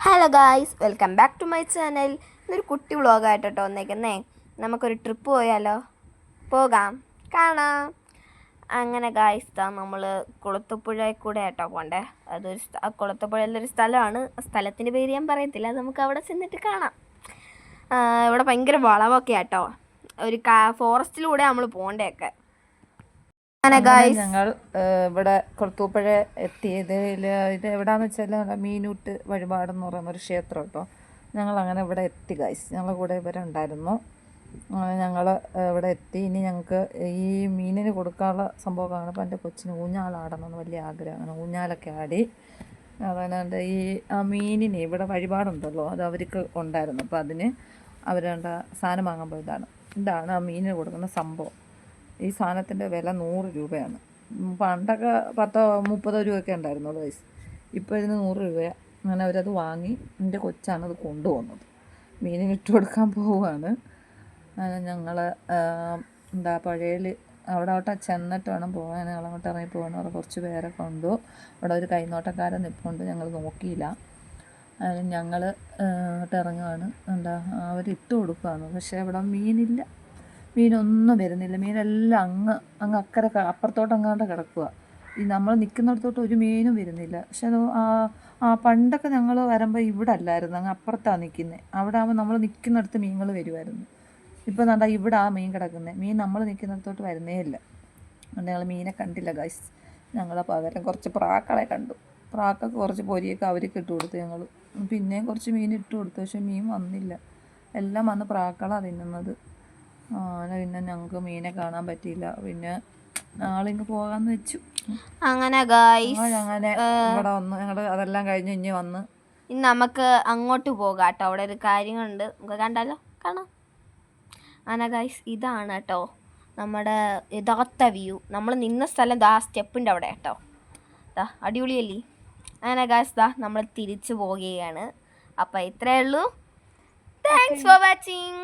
Hello guys, welcome back to my channel. ഇതൊരു കുട്ടി വ്ളോഗായിട്ടോ വന്നേക്കുന്നേ. നമുക്കൊരു ട്രിപ്പ് പോയാലോ? പോകാം, കാണാം. അങ്ങനെ ഗായ്സ്, നമ്മൾ കുളത്തുപുഴയിൽ കൂടെ ആയിട്ടോ പോകണ്ടേ. കുളത്തുപുഴയിലൊരു സ്ഥലമാണ്. സ്ഥലത്തിൻ്റെ പേര് ഞാൻ പറയത്തില്ല, നമുക്ക് അവിടെ ചെന്നിട്ട് കാണാം. ഇവിടെ ഭയങ്കര വളവൊക്കെ ആട്ടോ. ഒരു ഫോറസ്റ്റിലൂടെ നമ്മൾ പോകണ്ടേയൊക്കെ. അങ്ങനെ ഞങ്ങൾ ഇവിടെ കൊളത്തൂപ്പുഴ എത്തിയത് ഇത് എവിടെയാണെന്ന് വെച്ചാൽ മീനൂട്ട് വഴിപാടെന്ന് പറയുന്ന ഒരു ക്ഷേത്രം കേട്ടോ. ഞങ്ങൾ അങ്ങനെ ഇവിടെ എത്തി ഗൈസ്. ഞങ്ങളുടെ കൂടെ ഇവരുണ്ടായിരുന്നു. ഞങ്ങൾ ഇവിടെ എത്തി. ഇനി ഞങ്ങൾക്ക് ഈ മീനിന് കൊടുക്കാനുള്ള സംഭവം കാണുമ്പോൾ എൻ്റെ കൊച്ചിന് ഊഞ്ഞാലാടണമെന്ന് വലിയ ആഗ്രഹമാണ്. ഊഞ്ഞാലൊക്കെ ആടി. അതുകൊണ്ട് ഈ മീനിന് ഇവിടെ വഴിപാടുണ്ടല്ലോ, അത് അവർക്ക് ഉണ്ടായിരുന്നു. അപ്പോൾ അതിന് അവരുടെ സാധനം വാങ്ങാൻ പോയതാണ്. ഇതാണ് ആ മീനിന് കൊടുക്കുന്ന സംഭവം. ഈ സാധനത്തിൻ്റെ വില 100 രൂപയാണ്. പണ്ടൊക്കെ 10-30 രൂപയൊക്കെ ഉണ്ടായിരുന്നുള്ളൂ വയസ്സ്. ഇപ്പോൾ ഇതിന് 100 രൂപയാണ്. അങ്ങനെ അവരത് വാങ്ങി. എൻ്റെ കൊച്ചാണ് അത് കൊണ്ടുപോകുന്നത്. മീനിന് ഇട്ട് കൊടുക്കാൻ പോവുകയാണ്. ഞങ്ങൾ പുഴയിൽ അവിടെ ചെന്നിട്ട് വേണം പോകാൻ. ഞങ്ങളങ്ങോട്ട് ഇറങ്ങി പോകണം. അവിടെ കുറച്ച് പേരെ കൊണ്ടു. അവിടെ ഒരു കൈനോട്ടക്കാരൻ നിൽപ്പുണ്ട്. ഞങ്ങൾ നോക്കിയില്ല. ഞങ്ങൾ അങ്ങോട്ട് ഇറങ്ങുകയാണ്. അവരിട്ട് കൊടുക്കുകയാണ്. പക്ഷേ ഇവിടെ മീനില്ല. മീനൊന്നും വരുന്നില്ല. മീനെല്ലാം അങ്ങ് അക്കരെ അപ്പുറത്തോട്ട് കിടക്കുക. ഈ നമ്മൾ നിൽക്കുന്നിടത്തോട്ട് ഒരു മീനും വരുന്നില്ല. പക്ഷെ അത് പണ്ടൊക്കെ ഞങ്ങൾ വരുമ്പോൾ ഇവിടെ അല്ലായിരുന്നു, അങ്ങ് അപ്പുറത്താണ് നിൽക്കുന്നത്. അവിടെ ആകുമ്പോൾ നമ്മൾ നിൽക്കുന്നിടത്ത് മീനുകൾ വരുമായിരുന്നു. ഇപ്പോൾ എന്താ ഇവിടെ മീൻ കിടക്കുന്നത്. മീൻ നമ്മൾ നിൽക്കുന്നിടത്തോട്ട് വരുന്നേ ഇല്ല. അതുകൊണ്ട് ഞങ്ങൾ മീനെ കണ്ടില്ല ഗൈസ്. ഞങ്ങൾ പകരം കുറച്ച് പ്രാക്കളെ കണ്ടു. പ്രാക്കൊക്കെ കുറച്ച് പൊരിയൊക്കെ അവർക്ക് ഇട്ട് കൊടുത്തു. ഞങ്ങൾ പിന്നെയും കുറച്ച് മീൻ ഇട്ട് കൊടുത്തു. പക്ഷെ മീൻ വന്നില്ല. എല്ലാം വന്ന് പ്രാക്കളാണ് തിന്നുന്നത്. പിന്നെ ഞങ്ങൾക്ക് മീനെ കാണാൻ പറ്റിയില്ല. പിന്നെ നാളിങ്ങ് പോകാമെന്ന് വെച്ചു. അങ്ങനെ ഗായ്സ്, അങ്ങനെ ഇവിടെ വന്ന് ഞങ്ങൾ അതെല്ലാം കഴിഞ്ഞ് ഇനി വന്ന് ഇനി നമുക്ക് അങ്ങോട്ട് പോകാം കേട്ടോ. അവിടെ ഒരു കാര്യങ്ങളുണ്ട്, നമുക്ക് കണ്ടാലോ? കാണാം. അങ്ങനെ ഗായ്സ്, ഇതാണ് കേട്ടോ നമ്മുടെ യഥാർത്ഥ വ്യൂ. നമ്മൾ നിന്ന സ്ഥലം സ്റ്റെപ്പിൻ്റെ അവിടെ കേട്ടോ. അടിപൊളിയല്ലേ? അങ്ങനെ ഗായ്സ്, നമ്മൾ തിരിച്ചു പോവുകയാണ്. അപ്പോൾ ഇത്രയേ ഉള്ളൂ. Thanks for watching.